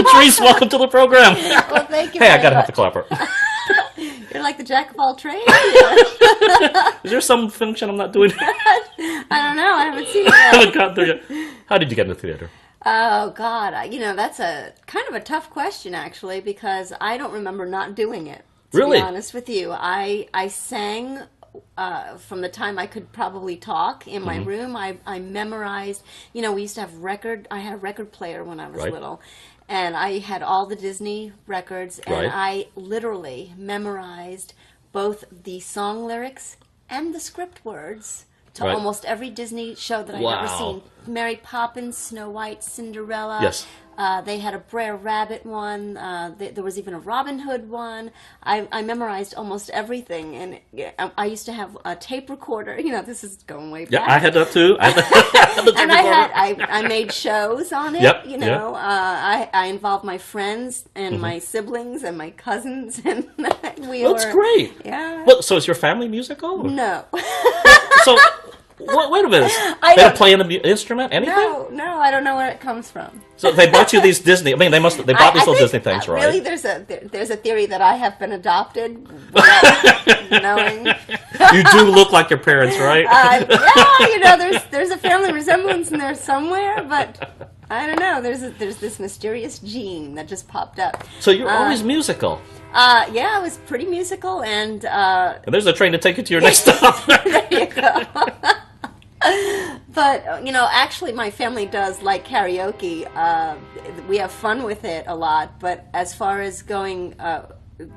Patrice, welcome to the program. Well, thank you. Hey, I gotta have to clap her. You're like the jack of all trades. Is there some function I'm not doing? I don't know. I haven't seen it I yet. haven't gotten there yet. How did you get into theater? Oh God, that's a kind of a tough question actually, because I don't remember not doing it. To Really? be honest with you, I sang from the time I could probably talk in my room. I memorized. We used to have I had a record player when I was Right. little, and I had all the Disney records, and Right. I literally memorized both the song lyrics and the script words to Right. almost every Disney show that I'd ever Wow. seen. Mary Poppins, Snow White, Cinderella. Yes. They had a Brer Rabbit one. There was even a Robin Hood one. I memorized almost everything, and I used to have a tape recorder. This is going way back. Yeah, I had that too. I had the And I made shows on it. Yep, I involved my friends and my siblings and my cousins, and That's great. Yeah. Well, so is your family musical? No. So, wait a minute. I They don't- don't play an instrument? Anything? No, I don't know where it comes from. So they bought you these Disney. I mean, they bought these little think, Disney things, right? Really, there's a theory that I have been adopted without knowing. You do look like your parents, right? There's a family resemblance in there somewhere, but I don't know. There's this mysterious gene that just popped up. So you're always musical. I was pretty musical, and And there's a train to take you to your next stop. there you go. But, actually my family does like karaoke. We have fun with it a lot, but as far as going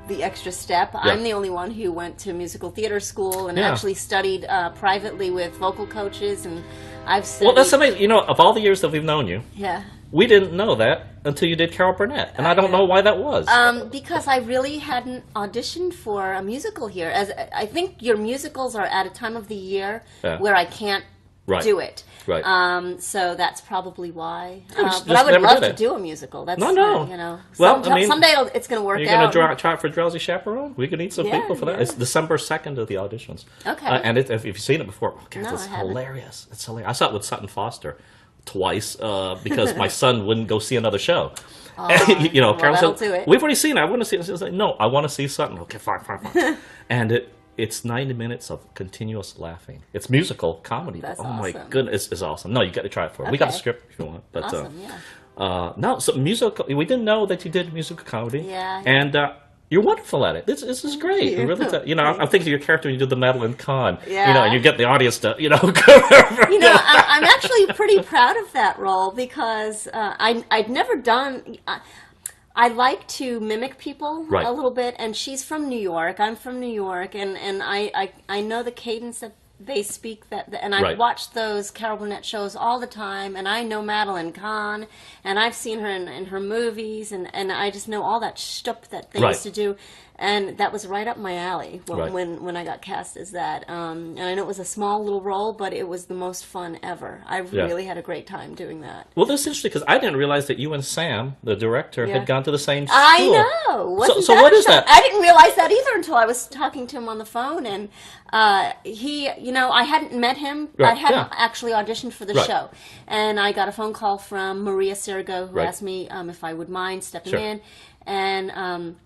the extra step, I'm the only one who went to musical theater school and actually studied privately with vocal coaches, and I've studied... Well, that's amazing. Of all the years that we've known you, Yeah. we didn't know that until you did Carol Burnett, and I don't know why that was. Because I really hadn't auditioned for a musical here. As I think your musicals are at a time of the year where I can't do it. Right. So that's probably why. Just But I would never love did to it. do a musical. That's No. Well, someday it's going to work You're out. going to try out for Drowsy Chaperone? We can need some people for that. yeah. It's December 2nd of the auditions. Okay. And if you've seen it before, God, No, it's I haven't. hilarious. It's hilarious. I saw it with Sutton Foster twice because my son wouldn't go see another show. And, Carol that'll said, do it. "We've already seen it. I want to see it." I was like, "No, I want to see Sutton." Okay, fine. And it's 90 minutes of continuous laughing. It's musical comedy. That's my awesome. goodness, it's awesome. No, you got to try it for it. We got a Okay. script if you want. But, Awesome, yeah. no, so musical. We didn't know that you did musical comedy. Yeah. And you're wonderful at it. This is great. you. Really, I'm thinking of your character when you did the Madeline Kahn. Yeah. And you get the audience to, I'm actually pretty proud of that role because I'd never done. I like to mimic people Right. a little bit, and she's from New York. I'm from New York, and I know the cadence that they speak, and I've Right. watched those Carol Burnett shows all the time, and I know Madeline Kahn, and I've seen her in her movies, and I just know all that stuff that they Right. used to do. And that was right up my alley Right. when I got cast as that. And I know it was a small little role, but it was the most fun ever. I really had a great time doing that. Well, that's interesting because I didn't realize that you and Sam, the director, had gone to the same school. I know. Wasn't So that what is shock- that? I didn't realize that either until I was talking to him on the phone, and he, I hadn't met him. Right, I hadn't yeah. actually auditioned for the Right. show, and I got a phone call from Maria Sergo, who Right. asked me if I would mind stepping Sure. in, and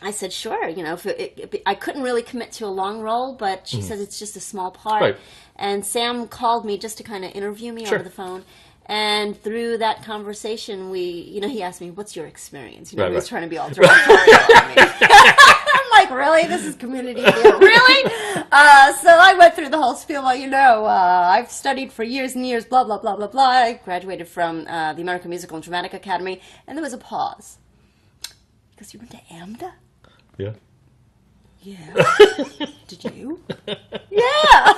I said, sure, if I couldn't really commit to a long role, but she says it's just a small part. Right. And Sam called me just to kind of interview me Sure. over the phone. And through that conversation, he asked me, what's your experience? Right, He was right. trying to be all derogatory on me. I'm like, really? This is community theater? Really? So I went through the whole spiel. Well, I've studied for years and years, blah, blah, blah, blah, blah. I graduated from the American Musical and Dramatic Academy. And there was a pause. Because you went to AMDA? Yeah. Yeah. Did you? Yeah.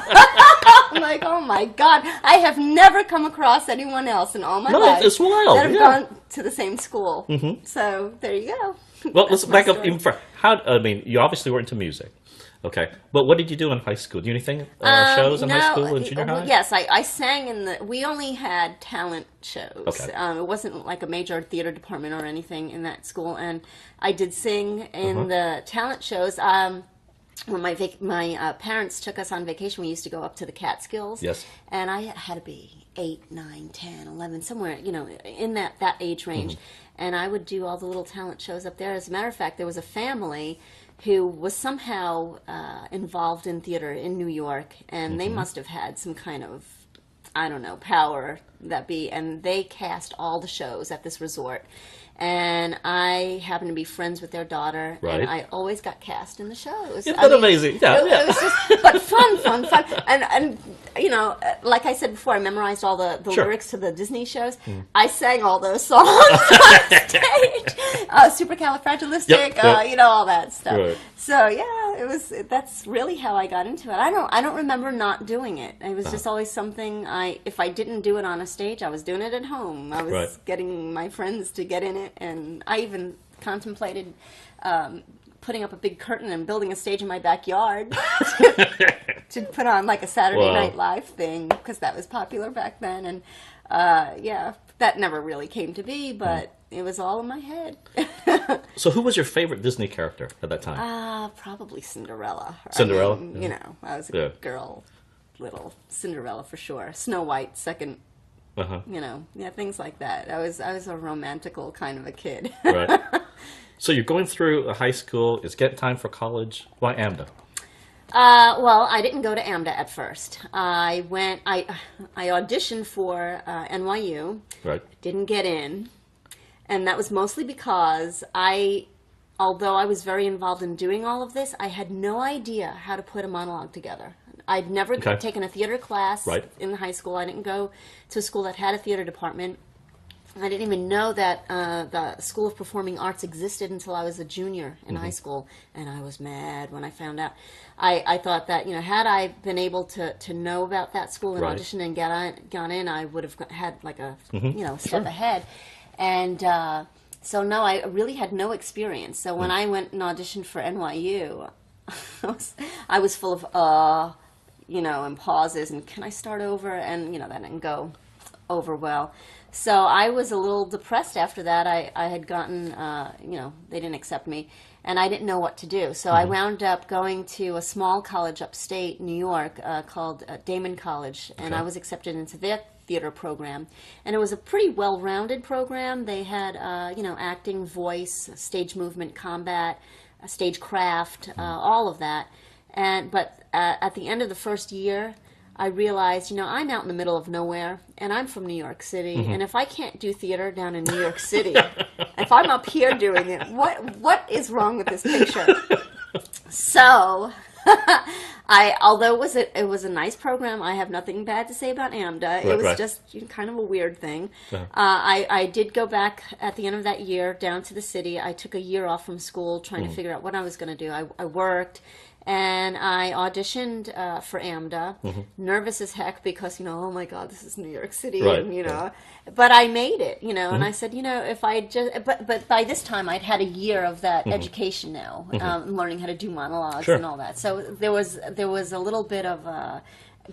I'm like, oh my God. I have never come across anyone else in all my life it's wild. that have Yeah. gone to the same school. So there you go. Well, let's That's my back up story. even further. You obviously were into music. Okay. But what did you do in high school? Do you do anything, shows in high school and junior high? Yes, I sang we only had talent shows. Okay. It wasn't like a major theater department or anything in that school. And I did sing in the talent shows. when my parents took us on vacation, we used to go up to the Catskills. Yes. And I had to be 8, 9, 10, 11, somewhere, in that age range. And I would do all the little talent shows up there. As a matter of fact, there was a family who was somehow involved in theater in New York, and they must have had some kind of, I don't know, power and they cast all the shows at this resort. And I happened to be friends with their daughter, Right. and I always got cast in the shows. Isn't that amazing? Yeah, it was just, but fun. And like I said before, I memorized all the Sure. lyrics to the Disney shows. I sang all those songs on stage. Supercalifragilistic, Yep. All that stuff. Right. So yeah, that's really how I got into it. I don't remember not doing it. It was just always something if I didn't do it on a stage, I was doing it at home. I was Right. getting my friends to get in it, and I even contemplated putting up a big curtain and building a stage in my backyard to put on like a Saturday Wow. Night Live thing, because that was popular back then. And that never really came to be, but it was all in my head. So who was your favorite Disney character at that time? Probably Cinderella. Cinderella? I mean, I was a Yeah. girl, little Cinderella for sure. Snow White, second. Uh-huh. Things like that. I was a romantical kind of a kid. Right. So you're going through a high school. It's getting time for college. Why AMDA? Well, I didn't go to AMDA at first. I auditioned for NYU. Right. Didn't get in. And that was mostly because although I was very involved in doing all of this, I had no idea how to put a monologue together. I'd never taken a theater class Right. in high school. I didn't go to a school that had a theater department. I didn't even know that the School of Performing Arts existed until I was a junior in high school, and I was mad when I found out. I thought that, had I been able to know about that school and Right. audition and gone in, I would have had like a step Sure. ahead. And so no, I really had no experience. So when I went and auditioned for NYU, I was full of and pauses and can I start over, and that didn't go over well. So I was a little depressed after that. I had gotten, they didn't accept me, and I didn't know what to do. So I wound up going to a small college upstate New York called Damon College, and I was accepted into their theater program. And it was a pretty well-rounded program. They had, acting, voice, stage movement, combat, stagecraft, all of that. But at the end of the first year, I realized, I'm out in the middle of nowhere, and I'm from New York City, and if I can't do theater down in New York City, if I'm up here doing it, what is wrong with this picture? So, although it was a nice program, I have nothing bad to say about AMDA. It was just kind of a weird thing. I did go back at the end of that year down to the city. I took a year off from school trying to figure out what I was going to do. I worked. And I auditioned for AMDA, nervous as heck because, oh my God, this is New York City, Right. and, but I made it, and I said, if I just, but by this time I'd had a year of that education now, learning how to do monologues Sure. and all that. So there was a little bit of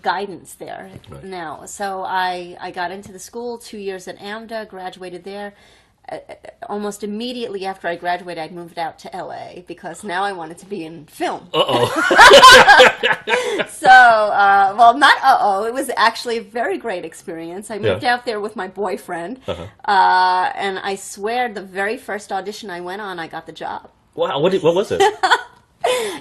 guidance there now. So I got into the school, 2 years at AMDA, graduated there. Almost immediately after I graduated, I moved out to LA because now I wanted to be in film. So, well, not it was actually a very great experience. I moved out there with my boyfriend, and I swear the very first audition I went on, I got the job. Wow, what was it?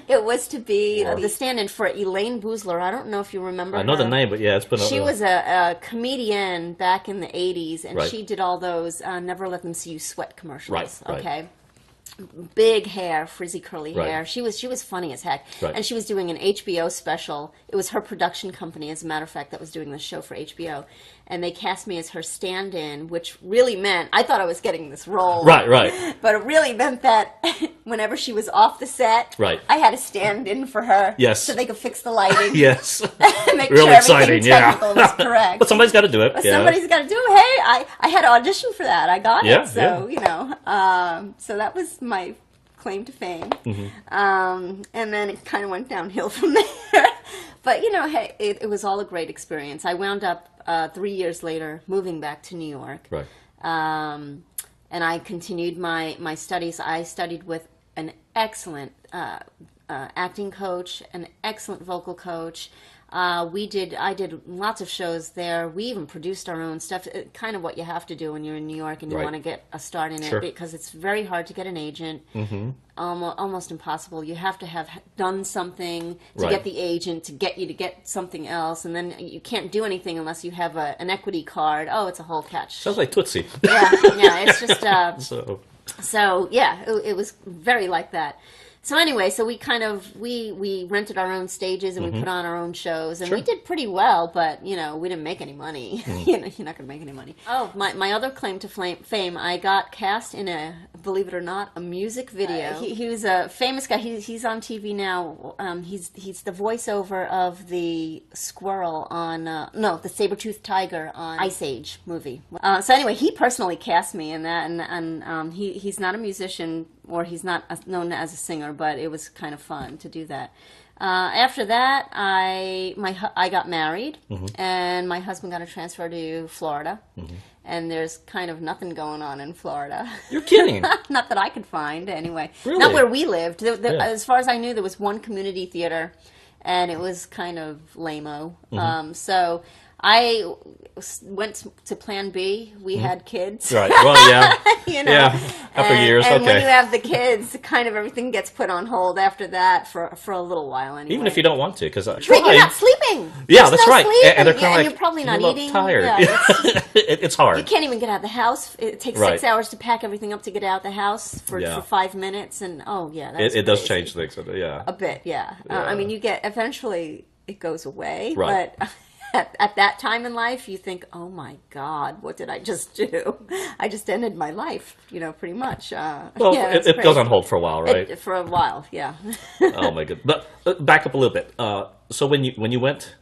It was to be the stand-in for Elaine Boozler. I don't know if you remember I know her. the name, but yeah, it's been She was a comedian back in the 80s, and Right. she did all those Never Let Them See You Sweat commercials. Right. Okay. Big hair, frizzy curly Right. hair. She was funny as heck. Right. And she was doing an HBO special. It was her production company, as a matter of fact, that was doing the show for HBO. And they cast me as her stand-in, which really meant, I thought I was getting this role. Right. But it really meant that whenever she was off the set, Right. I had to stand in for her. Yes. So they could fix the lighting. Yes. Make Really sure exciting, everything yeah. technical was correct. But somebody's got to do it. But yeah. somebody's got to do it. Hey, I had to audition for that. I got Yeah, it. So, so that was my claim to fame. And then it kind of went downhill from there. But, hey, it was all a great experience. I wound up 3 years later moving back to New York. Right. And I continued my studies. I studied with an excellent acting coach, an excellent vocal coach. I did lots of shows there. We even produced our own stuff. Kind of what you have to do when you're in New York and you want to get a start in it, because it's very hard to get an agent. Almost impossible. You have to have done something to get the agent to get you to get something else, and then you can't do anything unless you have an equity card. Oh, it's a whole catch. Sounds like Tootsie. Yeah, it's just so yeah, it was very like that. So anyway, so we kind of, we rented our own stages and we put on our own shows, and we did pretty well, but, we didn't make any money. You're not going to make any money. Oh, my other claim to fame, I got cast in believe it or not, a music video. He was a famous guy. He's on TV now. He's the voiceover of the squirrel on, the saber-toothed tiger on Ice Age movie. So anyway, he personally cast me in that, and he's not a musician, or he's not known as a singer, but it was kind of fun to do that. After that, I got married, and my husband got a transfer to Florida, and there's kind of nothing going on in Florida. You're kidding. Not that I could find, anyway. Really? Not where we lived. As far as I knew, there was one community theater, and it was kind of lame-o. So I went to Plan B. We had kids. Right. Well, yeah. Yeah. After years, and when you have the kids, kind of everything gets put on hold after that for a little while anyway. Even if you don't want to, because you're not sleeping. Yeah, that's right. Sleep, and they're kind of like, you're probably not eating. Tired. Yeah, it's hard. You can't even get out of the house. It takes 6 hours to pack everything up to get out of the house for 5 minutes, and that's it does change things. Yeah. A bit, yeah. I mean, you get eventually it goes away, right. But. At that time in life, you think, oh my God, what did I just do? I just ended my life, pretty much. Well, it goes on hold for a while, right? For a while, yeah. Oh my goodness. But back up a little bit. So when you went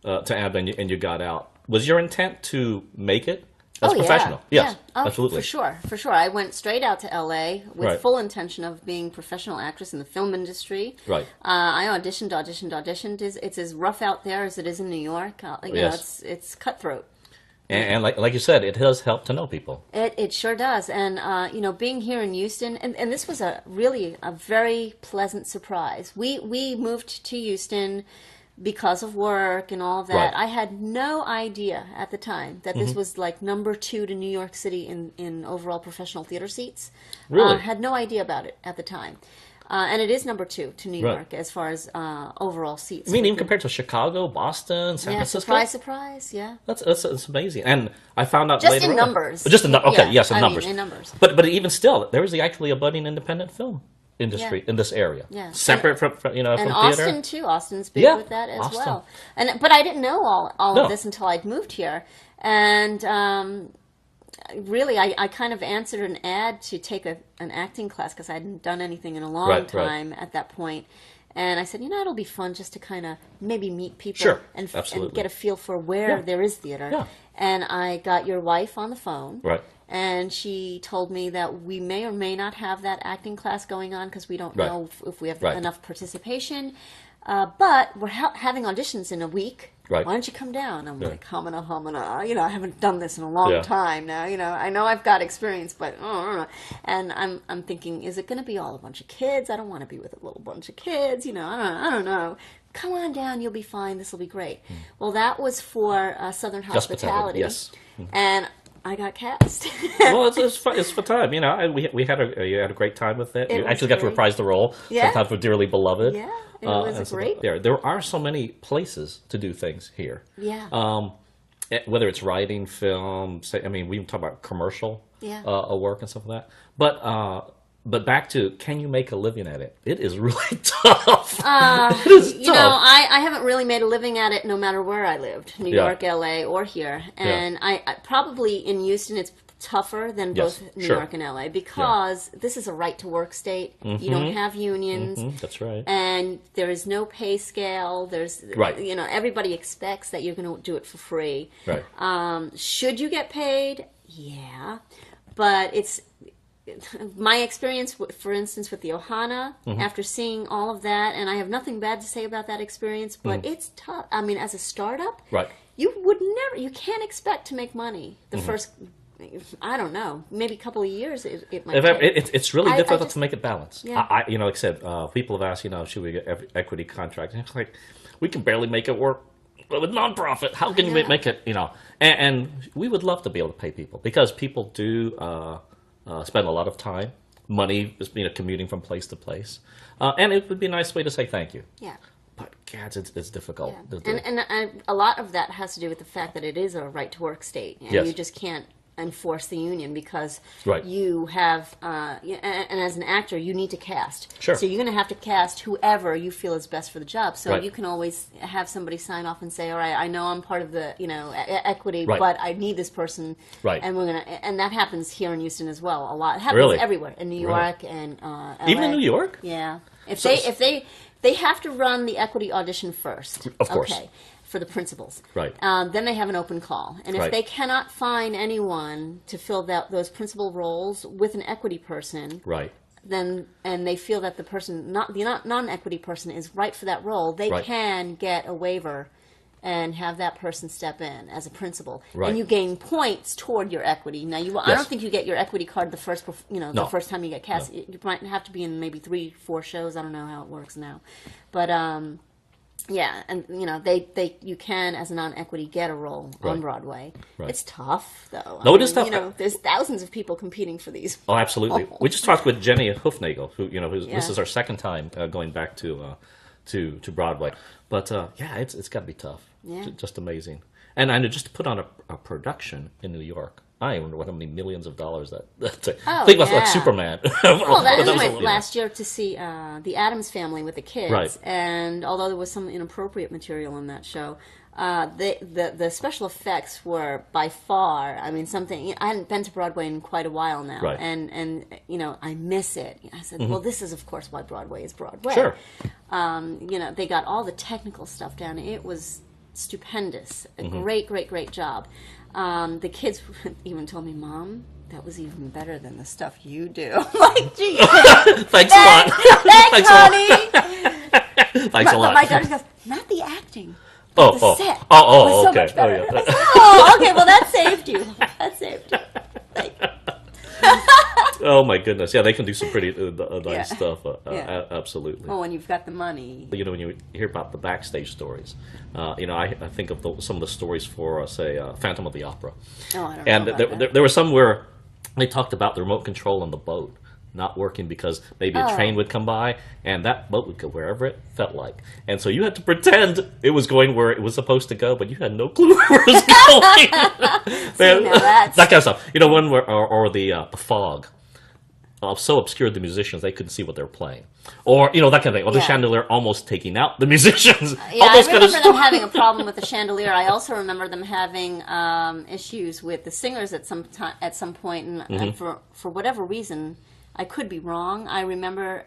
to ABBA and you got out, was your intent to make it as professional? Yes, absolutely. For sure. I went straight out to LA with full intention of being a professional actress in the film industry. Right. I auditioned. It's as rough out there as it is in New York. It's cutthroat. And like you said, it does help to know people. It sure does. And, being here in Houston, and this was really a very pleasant surprise. We moved to Houston because of work and all of that. Right. I had no idea at the time that this was like number 2 to New York City in overall professional theater seats. Really? Had no idea about it at the time. And it is number 2 to New York as far as overall seats. I mean, even compared to Chicago, Boston, San Francisco? Surprise, yeah. That's amazing. And I found out just later in numbers. Just in numbers. Okay, yes, in numbers. In numbers. But even still, there is actually a budding independent film industry in this area. Yeah. Separate from from and theater. Austin too. Austin's big with that as well. But I didn't know all of this until I'd moved here. And really, I kind of answered an ad to take an acting class because I hadn't done anything in a long time at that point. And I said, it'll be fun just to kind of maybe meet people and get a feel for where there is theater. Yeah. And I got your wife on the phone. Right. And she told me that we may or may not have that acting class going on because we don't know if we have enough participation. But we're having auditions in a week. Right. Why don't you come down? I'm like, humana. I haven't done this in a long time now. I know I've got experience, but and I'm thinking, is it going to be all a bunch of kids? I don't want to be with a little bunch of kids. I don't know. Come on down, you'll be fine. This will be great. Well, that was for Southern Hospitality. Yes. And I got cast. Well, it's for time. We had a great time with it. You actually got to reprise the role. Yeah. Sometimes for Dearly Beloved. Yeah, it was great. There are so many places to do things here. Yeah. Whether it's writing, film, we talk about commercial work and stuff like that. But back to, can you make a living at it? It is really tough. It is tough. I haven't really made a living at it no matter where I lived, New York, LA, or here. And I probably in Houston it's tougher than both New York and LA because this is a right-to-work state. You don't have unions. That's right. And there is no pay scale. There's, everybody expects that you're going to do it for free. Right. Should you get paid? Yeah. But it's... My experience, for instance, with the Ohana, after seeing all of that, and I have nothing bad to say about that experience, but it's tough. As a startup, you can't expect to make money the first I don't know, maybe a couple of years it might it's really difficult to make it balance. Yeah. Like I said, people have asked, should we get equity contract? And it's like, we can barely make it work with nonprofit. How can you make it, And we would love to be able to pay people, because people do spend a lot of time, money, commuting from place to place. And it would be a nice way to say thank you. Yeah. But, God, it's difficult. Yeah. And a lot of that has to do with the fact that it is a right-to-work state. And you just can't enforce the union, because you have, and as an actor, you need to cast. Sure. So you're going to have to cast whoever you feel is best for the job. So you can always have somebody sign off and say, all right, I know I'm part of the, equity, but I need this person. Right. And and that happens here in Houston as well a lot. It happens everywhere, in New York and LA. Even in New York? Yeah. If they have to run the equity audition first. Of course. Okay. For the principals. Right. Then they have an open call. And if they cannot find anyone to fill those principal roles with an equity person, then and they feel that the person, the non-equity person, is right for that role, they can get a waiver and have that person step in as a principal. And you gain points toward your equity. Now, I don't think you get your equity card the first time you get cast. No. You might have to be in maybe 3-4 shows. I don't know how it works now. But yeah, and you can, as a non-equity, get a role on Broadway. It's tough, though. No, it is tough. There's thousands of people competing for these. Oh, absolutely. We just talked with Jenny Hoofnagel, who this is our second time going back to Broadway. But it's got to be tough. Yeah. Just amazing. And just to put on a production in New York, I wonder how many millions of dollars that think about, like Superman. Well, I went last year to see the Addams Family with the kids, and although there was some inappropriate material in that show, the special effects were by far, something. I hadn't been to Broadway in quite a while now, and I miss it. I said, well, this is of course why Broadway is Broadway. Sure. They got all the technical stuff down. It was stupendous. A great job. The kids even told me, Mom, that was even better than the stuff you do. I'm like, geez. Thanks a lot. Thanks, honey. Thanks a lot. My daughter goes, not the acting. The set was so much better. Okay. Okay, well, that saved you. That saved you. Thank you. Oh my goodness! Yeah, they can do some pretty nice stuff. Absolutely. Oh, and you've got the money. When you hear about the backstage stories, I think of some of the stories for, say, Phantom of the Opera. Oh, I don't know. And there were some where they talked about the remote control on the boat not working because maybe a train would come by and that boat would go wherever it felt like, and so you had to pretend it was going where it was supposed to go, but you had no clue where it was going. That kind of stuff. One where or the fog. So obscured the musicians they couldn't see what they were playing, or that kind of thing. Or the chandelier almost taking out the musicians. Yeah, I remember them having a problem with the chandelier. I also remember them having issues with the singers at some point, and for whatever reason, I could be wrong. I remember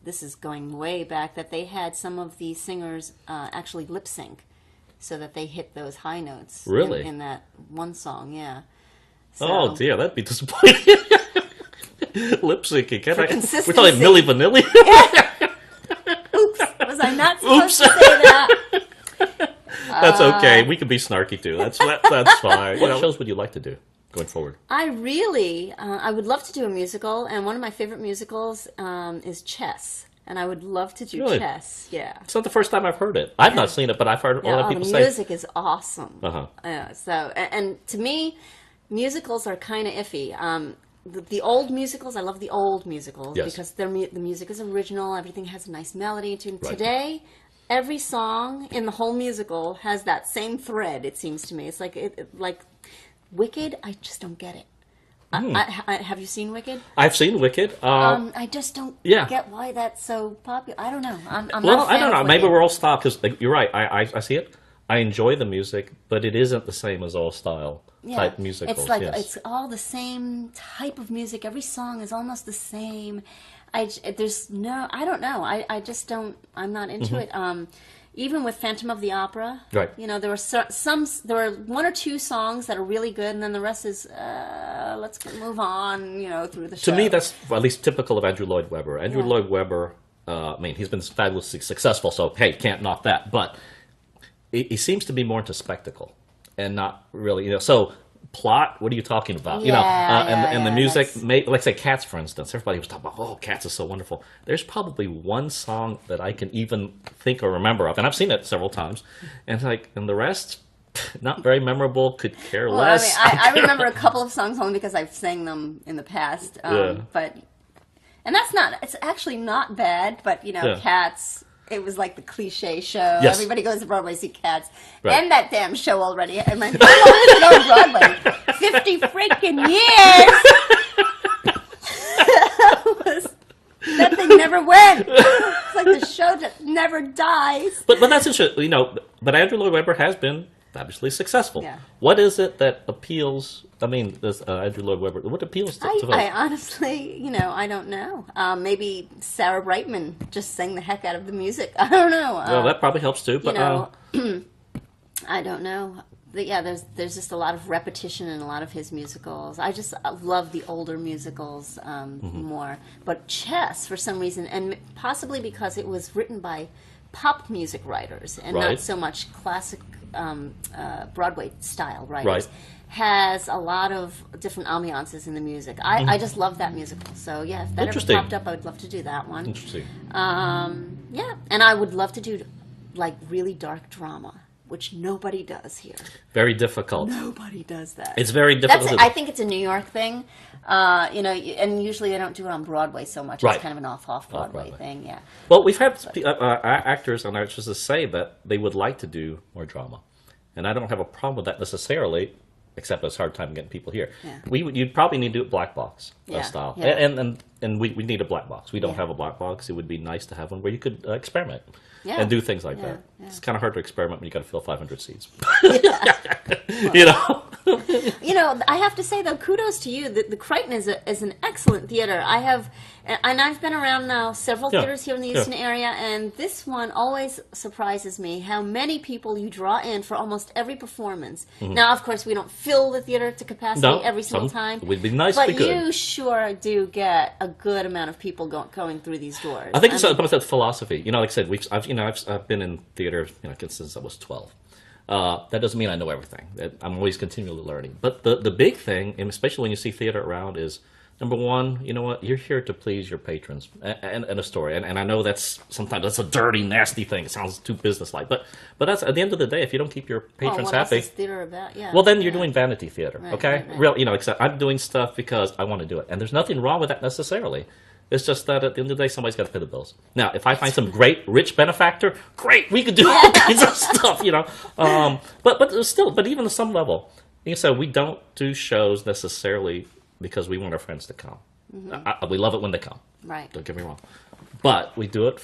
this is going way back that they had some of the singers actually lip sync, so that they hit those high notes. Really, in that one song, yeah. So, oh dear, that'd be disappointing. Lip syncing. We're talking Milli Vanilli. Oops, was I not supposed to say that? That's okay. We can be snarky too. That's fine. What shows would you like to do going forward? I really, I would love to do a musical, and one of my favorite musicals is Chess. And I would love to do Chess. Yeah, it's not the first time I've heard it. I've not seen it, but I've heard a lot of people say the music is awesome. So, and to me, musicals are kind of iffy. The old musicals, I love the old musicals because the music is original. Everything has a nice melody to it. Today, every song in the whole musical has that same thread. It seems to me, it's like Wicked. I just don't get it. Have you seen Wicked? I've seen Wicked. I just don't get why that's so popular. I don't know. I'm not I don't know. Maybe we're all stopped because you're right. I see it. I enjoy the music, but it isn't the same as all style type musicals. It's like it's all the same type of music. Every song is almost the same. I don't know. I just don't. I'm not into it. Even with Phantom of the Opera, there were one or two songs that are really good, and then the rest is let's move on. Through the show. To me, that's at least typical of Andrew Lloyd Webber. Andrew Lloyd Webber. He's been fabulously successful, so hey, can't knock that. But he seems to be more into spectacle and not really, So plot. What are you talking about? And the music, like say Cats, for instance. Everybody was talking about, oh, Cats is so wonderful. There's probably one song that I can even think or remember of, and I've seen it several times. And and the rest, not very memorable. Could care less. I remember a couple of songs only because I've sang them in the past. But it's actually not bad. But Cats. It was like the cliche show. Yes. Everybody goes to Broadway to see Cats. Right. End that damn show already. I'm like, how long is it on Broadway? 50 freaking years! That thing never went. It's like the show that never dies. But that's interesting. But Andrew Lloyd Webber has been fabulously successful. Yeah. What is it that appeals? I mean, Andrew Lloyd Webber. What appeals to I honestly, I don't know. Maybe Sarah Brightman just sang the heck out of the music. I don't know. Well, that probably helps too. But I don't know. But yeah, there's just a lot of repetition in a lot of his musicals. I just love the older musicals more. But Chess, for some reason, and possibly because it was written by pop music writers and not so much classic Broadway style writers, has a lot of different ambiances in the music. I just love that musical. So yeah, if that ever popped up, I would love to do that one. Interesting. Yeah, and I would love to do like really dark drama, which nobody does here. Very difficult. Nobody does that. It's very difficult. I think it's a New York thing. And usually I don't do it on Broadway so much. It's kind of an off-Broadway thing, yeah. Well, we've had actors and actresses say that they would like to do more drama. And I don't have a problem with that necessarily, except it's a hard time getting people here. Yeah. You'd probably need to do it black box style. Yeah. And we need a black box. We don't have a black box. It would be nice to have one where you could experiment and do things like that. Yeah. It's kind of hard to experiment when you got to fill 500 seats. I have to say though, kudos to you. The Crighton is an excellent theater. I've been around now several theaters here in the Houston area, and this one always surprises me how many people you draw in for almost every performance. Mm-hmm. Now, of course, we don't fill the theater to capacity every single time. It would be nice, but if we could. You sure do get a good amount of people going through these doors. I think it's about that philosophy. Like I said, I've been in theater since I was 12. That doesn't mean I know everything. I'm always continually learning. But the big thing, and especially when you see theater around, is number one, you know what? You're here to please your patrons and a story. And I know sometimes that's a dirty, nasty thing. It sounds too businesslike. But that's at the end of the day, if you don't keep your patrons happy, else is theater about? Yeah. Well, then you're doing vanity theater. Okay, real. Except I'm doing stuff because I want to do it, and there's nothing wrong with that necessarily. It's just that at the end of the day, somebody's got to pay the bills. Now, if I find some great rich benefactor, great, we could do all kinds of stuff, But even at some level, we don't do shows necessarily because we want our friends to come. Mm-hmm. We love it when they come. Right. Don't get me wrong. But we do it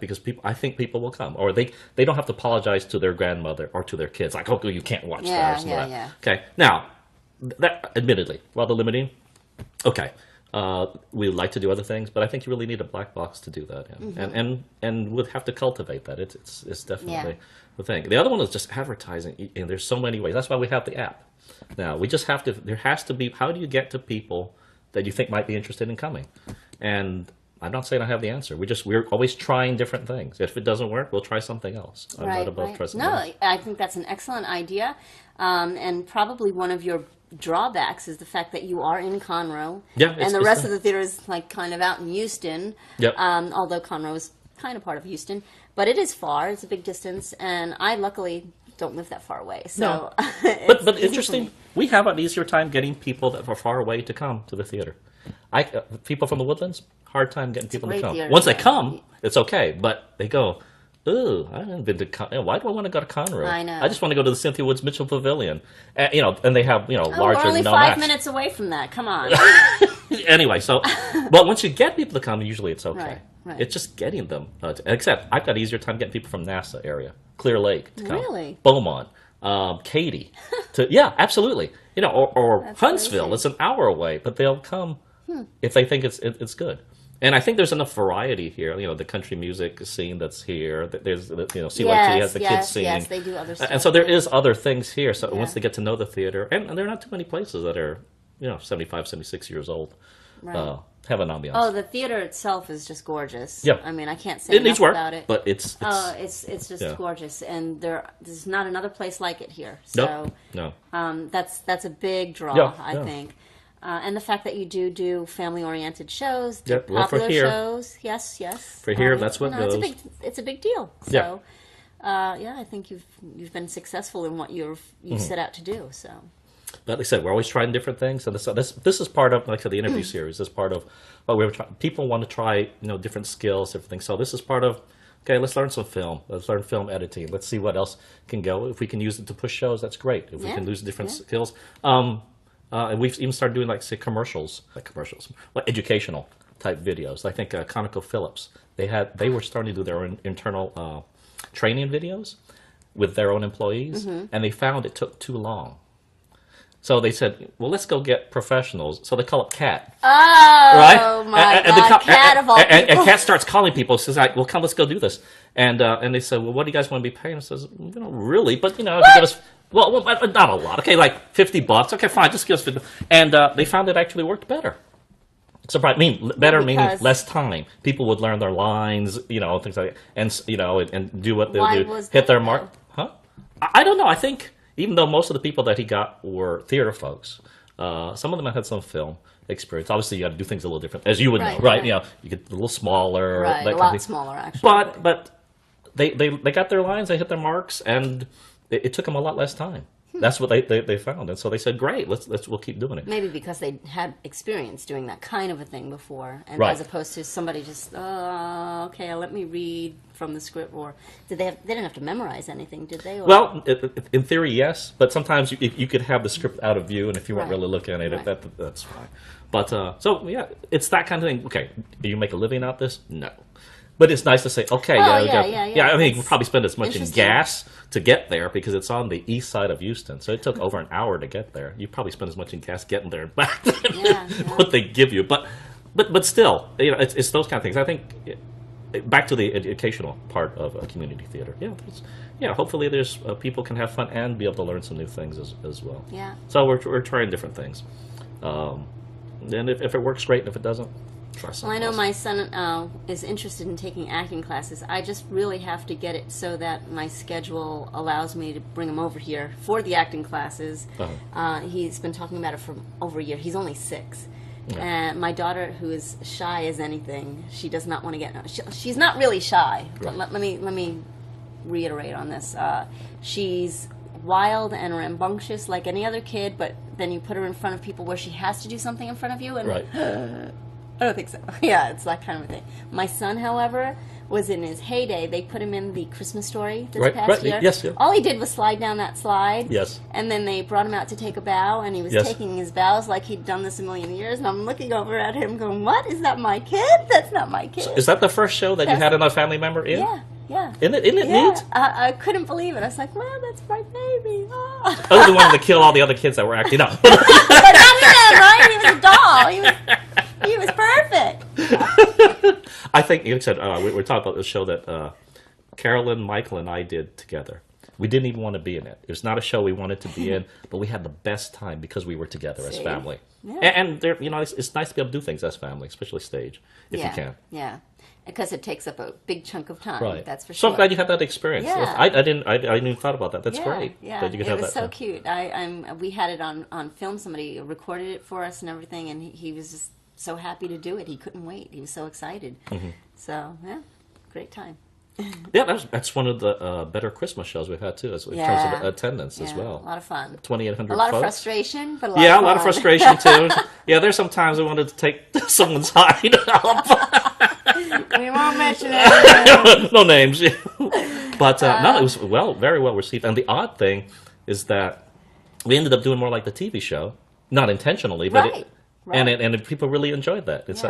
because I think people will come, or they don't have to apologize to their grandmother or to their kids, like, oh, you can't watch stars and all that. Yeah. Okay. Now, that admittedly, rather limiting. Okay. We would like to do other things, but I think you really need a black box to do that, and we'll have to cultivate that. It's definitely the thing. The other one is just advertising, and there's so many ways. That's why we have the app. Now we just have to. There has to be. How do you get to people that you think might be interested in coming? And I'm not saying I have the answer. We're always trying different things. If it doesn't work, we'll try something else. I'm not above trying something else. I think that's an excellent idea, and probably one of your drawbacks is the fact that you are in Conroe, and the rest of the theater is like kind of out in Houston. Yep. Although Conroe is kind of part of Houston, but it is far. It's a big distance, and I luckily don't live that far away. So, but interesting. We have an easier time getting people that are far away to come to the theater. People from the Woodlands, hard time getting people to come. Theater, Once they come, it's okay, but they go, ooh, I haven't been to why do I want to go to Conroe? I know. I just want to go to the Cynthia Woods Mitchell Pavilion. And they have, larger we're only no 5 acts. minutes away from that. Come on. Anyway, but once you get people to come, usually it's okay. Right. It's just getting them. Except I've got an easier time getting people from NASA area, Clear Lake to come. Really? Beaumont, Katy. Absolutely. Or Huntsville. Crazy. It's an hour away, but they'll come if they think it's good. And I think there's enough variety here. The country music scene that's here. There's CYT has the kids scene. Yes, they do other stuff. And so there is other things here. So once they get to know the theater, and there are not too many places that are 75, 76 years old. have an ambiance. Oh, the theater itself is just gorgeous. Yeah. I mean, I can't say enough about it. But it's just gorgeous, and there's not another place like it here. So no. That's a big draw, I think. And the fact that you do family-oriented shows, popular shows, yes. For here, that's what goes. It's a big deal. So, I think you've been successful in what you set out to do. So. But like I said, we're always trying different things, and this is part of, like I said, the interview series. This is part of what we're trying. People want to try, different skills, different things. So this is part of. Okay, let's learn some film. Let's learn film editing. Let's see what else can go. If we can use it to push shows, that's great. If we can use different skills, and we've even started doing like like educational type videos. I think ConocoPhillips they were starting to do their own internal training videos with their own employees, and they found it took too long. So they said, well, let's go get professionals. So they call up Kat. Oh, right? My God, Kat of all people. And Kat starts calling people. Says, well, come, let's go do this. And they said, well, what do you guys want to be paying? I says, really, but, if you give us, well, not a lot. Okay, like $50. Okay, fine, just give us 50. And they found it actually worked better. Surprise! Better meaning less time. People would learn their lines, things like that, and do what they'll do, hit their mark. Huh? I don't know. I think even though most of the people that he got were theater folks, some of them had some film experience. Obviously, you got to do things a little different, as you would know, right? You get a little smaller, right? A lot smaller, actually. But they got their lines, they hit their marks, and it took them a lot less time. That's what they found, and so they said, "Great, we'll keep doing it." Maybe because they had experience doing that kind of a thing before, and as opposed to somebody just, okay, let me read from the script. Or they didn't have to memorize anything, did they? Or? Well, in theory, yes, but sometimes you could have the script out of view, and if you weren't really looking at it, that's fine. But so yeah, it's that kind of thing. Okay, do you make a living out this? No. But it's nice to say, okay, I mean, you can probably spend as much in gas to get there because it's on the east side of Houston. So it took over an hour to get there. You probably spend as much in gas getting there and back than what they give you. But still, it's those kind of things. I think back to the educational part of community theater. Hopefully there's people can have fun and be able to learn some new things as well. Yeah. So we're trying different things. And if it works, great. And if it doesn't, well, I know my son is interested in taking acting classes. I just really have to get it so that my schedule allows me to bring him over here for the acting classes. He's been talking about it for over a year. He's only 6. And my daughter, who is shy as anything, she does not want to get... She's not really shy, but let me reiterate on this. She's wild and rambunctious like any other kid, but then you put her in front of people where she has to do something in front of you, and I don't think so. Yeah, it's that kind of a thing. My son, however, was in his heyday. They put him in the Christmas Story this past year. Yes, all he did was slide down that slide. Yes. And then they brought him out to take a bow, and he was taking his bows like he'd done this a million years. And I'm looking over at him going, what? Is that my kid? That's not my kid. So is that the first show that you had another family member in? Yeah. Isn't it neat? I couldn't believe it. I was like, well, that's my baby. Oh. I was the one to kill all the other kids that were acting up. But not him, right? He was a doll. He was perfect. I think, you said, we're talking about the show that Carolyn, Michael, and I did together. We didn't even want to be in it. It was not a show we wanted to be in, but we had the best time because we were together as family. Yeah. And it's nice to be able to do things as family, especially stage, if you can. Yeah. Because it takes up a big chunk of time. Right. That's for sure. So I'm glad you had that experience. Yeah. I didn't even thought about that. That's great. Yeah. That you could it have was that so cute. We had it on film. Somebody recorded it for us and everything, and he was just so happy to do it. He couldn't wait. He was so excited. So great time. Yeah, that's one of the better Christmas shows we've had too, in terms of attendance as well. A lot of fun. 2,800. A lot folks. of frustration, but a lot of frustration too. There's some times I wanted to take someone's hide up. We won't mention it. No names. But no, it was very well received. And the odd thing is that we ended up doing more like the TV show, not intentionally, but and people really enjoyed that. It's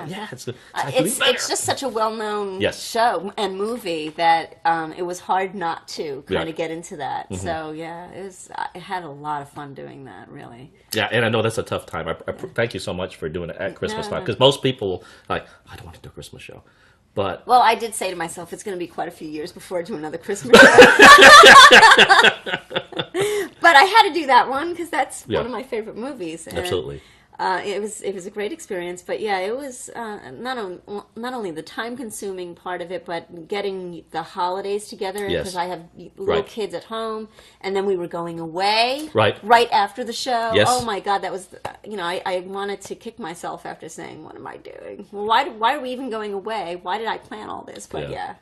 it's just such a well-known show and movie that it was hard not to kind of get into that. So I had a lot of fun doing that, really. Yeah, and I know that's a tough time. I thank you so much for doing it at Christmas time, because most people I don't want to do a Christmas show. But I did say to myself, it's going to be quite a few years before I do another Christmas show. But I had to do that one because that's one of my favorite movies. And, absolutely. It was a great experience, but yeah, it was not only the time consuming part of it, but getting the holidays together because I have little kids at home, and then we were going away right after the show. Yes. Oh my God, that was I wanted to kick myself after saying, "What am I doing? Well, why are we even going away? Why did I plan all this?" But yeah.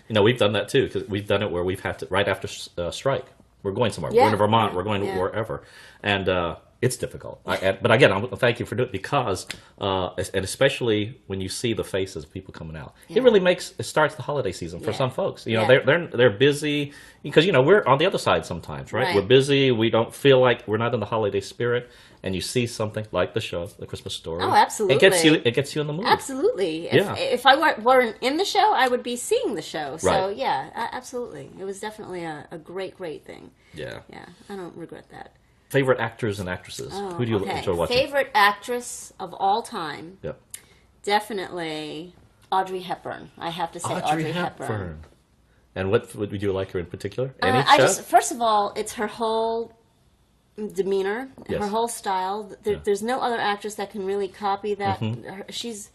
We've done that too because we've done it where we've had to right after strike. We're going somewhere. We're going to Vermont. We're going wherever, and it's difficult. But again, thank you for doing it because, and especially when you see the faces of people coming out, it really starts the holiday season for some folks. They're busy because we're on the other side sometimes, right? We're busy. We don't feel like we're not in the holiday spirit, and you see something like the show, The Christmas Story. Oh, absolutely! It gets you in the mood. Absolutely. If I weren't in the show, I would be seeing the show. So yeah, absolutely. It was definitely a great thing. Yeah. I don't regret that. Favorite actors and actresses? Who do you enjoy watching? Favorite actress of all time? Yep. Definitely Audrey Hepburn. I have to say Audrey Hepburn. And what would you like her in particular? Any show? First of all, it's her whole demeanor, her whole style. There's no other actress that can really copy that. She's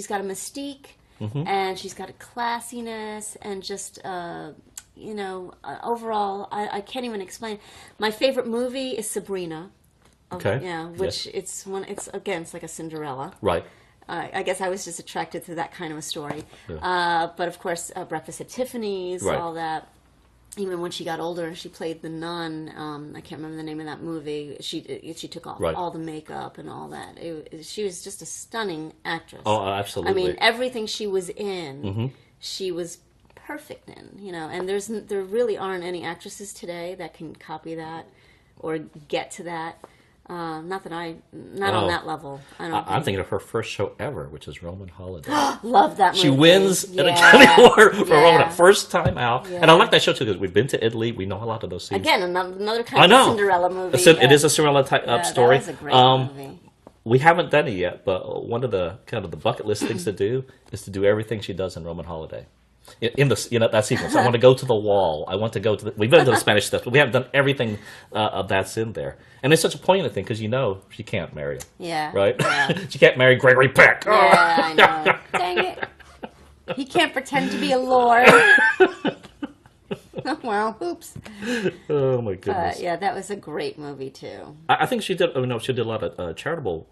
got a mystique, and she's got a classiness, and just overall, I can't even explain. My favorite movie is Sabrina. Okay. Yeah, which it's like a Cinderella. Right. I guess I was just attracted to that kind of a story. Yeah. But of course, Breakfast at Tiffany's, all that. Even when she got older, she played the nun. I can't remember the name of that movie. She took off all the makeup and all that. She was just a stunning actress. Oh, absolutely. I mean, everything she was in, she was perfect in, and there really aren't any actresses today that can copy that or get to that. Not on that level. I'm thinking of her first show ever, which is Roman Holiday. Love that movie. She wins an Academy Award for Roman, first time out. And I like that show too because we've been to Italy. We know a lot of those scenes. Again, another kind of Cinderella movie. It is a Cinderella type story. That was a great movie. We haven't done it yet, but one of the kind of the bucket list things to do is to do everything she does in Roman Holiday. In the that sequence, I want to go to the wall. I want to go to we've been to the Spanish stuff, but we haven't done everything that's in there. And it's such a poignant thing because she can't marry him. Yeah. Right? Yeah. She can't marry Gregory Peck. Yeah, I know. Dang it. He can't pretend to be a lord. Well, oops. Oh my goodness. Yeah, that was a great movie too. I think she did. She did a lot of charitable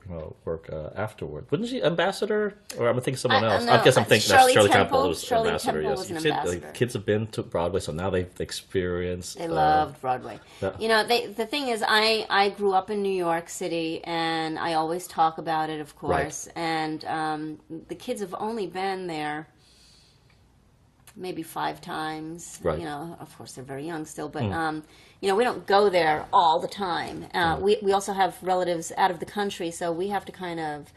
work afterward. Wasn't she ambassador? Or I'm thinking someone else. No, I guess I'm thinking that's Shirley Temple was Shirley ambassador. Temple was an ambassador. Kids have been to Broadway, so now they've experienced. They loved Broadway. Yeah. The thing is, I grew up in New York City, and I always talk about it, of course. Right. And the kids have only been there maybe 5 times. Right. Of course they're very young still, but we don't go there all the time. We also have relatives out of the country, so we have to kind of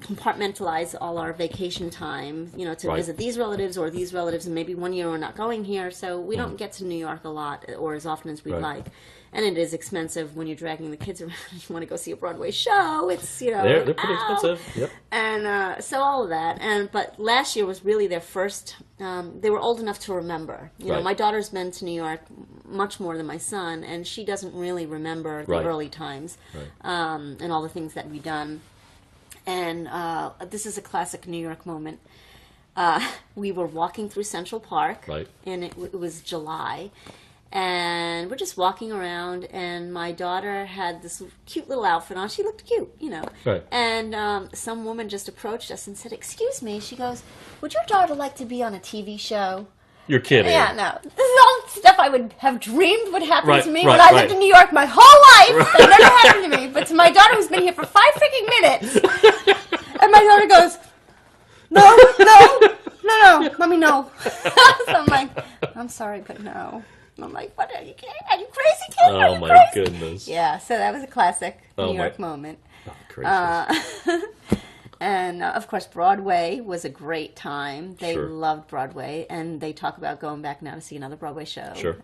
compartmentalize all our vacation time, to visit these relatives or these relatives, and maybe one year we're not going here, so we don't get to New York a lot or as often as we'd like. And it is expensive when you're dragging the kids around and you want to go see a Broadway show. It's, they're pretty expensive. Yep. And so all of that. But last year was really their first, they were old enough to remember. My daughter's been to New York much more than my son, and she doesn't really remember the early times and all the things that we've done. And this is a classic New York moment. We were walking through Central Park, and it was July. And we're just walking around, and my daughter had this cute little outfit on. She looked cute, Right. And some woman just approached us and said, "Excuse me." She goes, "Would your daughter like to be on a TV show?" You're kidding. Yeah, no. This is all stuff I would have dreamed would happen to me when I lived in New York my whole life. That never happened to me. But to my daughter who's been here for 5 freaking minutes, and my daughter goes, No, Mommy, no. So I'm like, I'm sorry, but no. I'm like, what are you kidding? Are you crazy, kid? Oh, my goodness. Yeah, so that was a classic New York moment. Oh, gracious. And, of course, Broadway was a great time. They loved Broadway, and they talk about going back now to see another Broadway show. Sure.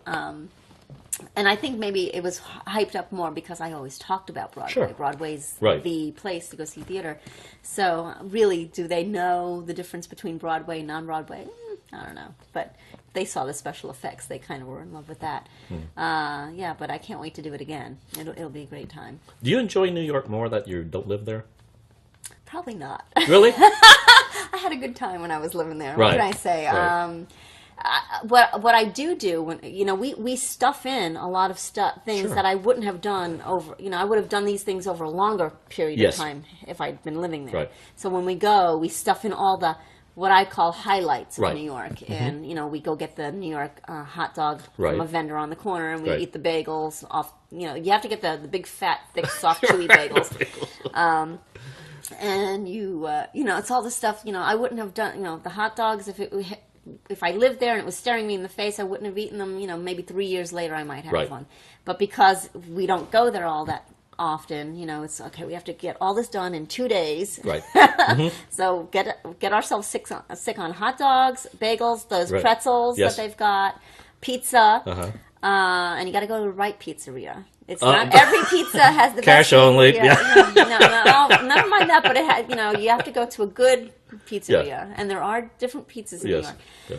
And I think maybe it was hyped up more because I always talked about Broadway. Sure. Broadway's the place to go see theater. So really, do they know the difference between Broadway and non-Broadway? I don't know. But they saw the special effects. They kind of were in love with that. Yeah, but I can't wait to do it again. It'll be a great time. Do you enjoy New York more that you don't live there? Probably not. Really? I had a good time when I was living there. Right. What can I say? Right. What I do when we stuff in a lot of things Sure. that I wouldn't have done over. I would have done these things over a longer period Yes. of time if I'd been living there. Right. So when we go, we stuff in all the what I call highlights of Right. New York, and we go get the New York hot dog Right. from a vendor on the corner, and we Right. eat the bagels off. You have to get the big fat, thick, soft, chewy bagels. And it's all the stuff. I wouldn't have done. The hot dogs if I lived there and it was staring me in the face, I wouldn't have eaten them. Maybe 3 years later I might have Right. one. But because we don't go there all that often, it's okay. We have to get all this done in 2 days. Right. So get ourselves sick on hot dogs, bagels, those Right. pretzels Yes. that they've got, pizza, Uh-huh. and you got to go to the right pizzeria. It's not every pizza has the Cash best only, pizzeria. yeah. No, never mind that. But you have to go to a good pizzeria, and there are different pizzas in New Yes. York, Yeah.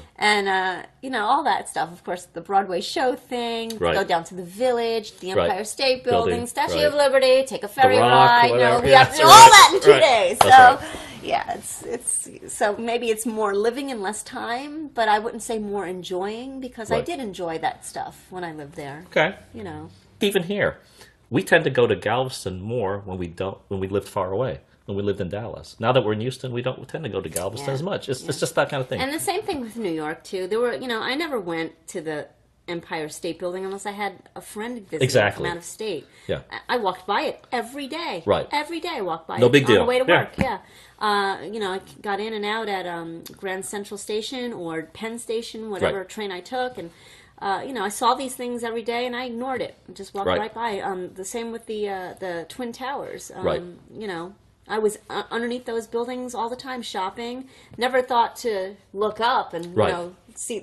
and all that stuff. Of course, the Broadway show thing. Right. Go down to the Village, the Right. Empire State Building, Building, Statue right. of Liberty, take a ferry Rock, ride. whatever. We Yeah, have to do that's all right. that in 2 Right. days. That's So. right. Yeah, it's so maybe it's more living in less time, but I wouldn't say more enjoying because I Right. did enjoy that stuff when I lived there. Okay. Even here, we tend to go to Galveston more when we lived far away. When we lived in Dallas. Now that we're in Houston, we don't tend to go to Galveston Yeah. as much. It's just that kind of thing. And the same thing with New York too. There were, I never went to the Empire State Building unless I had a friend visit Exactly. from out of state. Yeah. I walked by it every day. Right. Every day I walked by No it big on deal. the way to Yeah. work. Yeah. I got in and out at Grand Central Station or Penn Station, whatever Right. train I took, and I saw these things every day, and I ignored it. I just walked Right. right by. The same with the Twin Towers. Right. I was underneath those buildings all the time shopping. Never thought to look up and Right.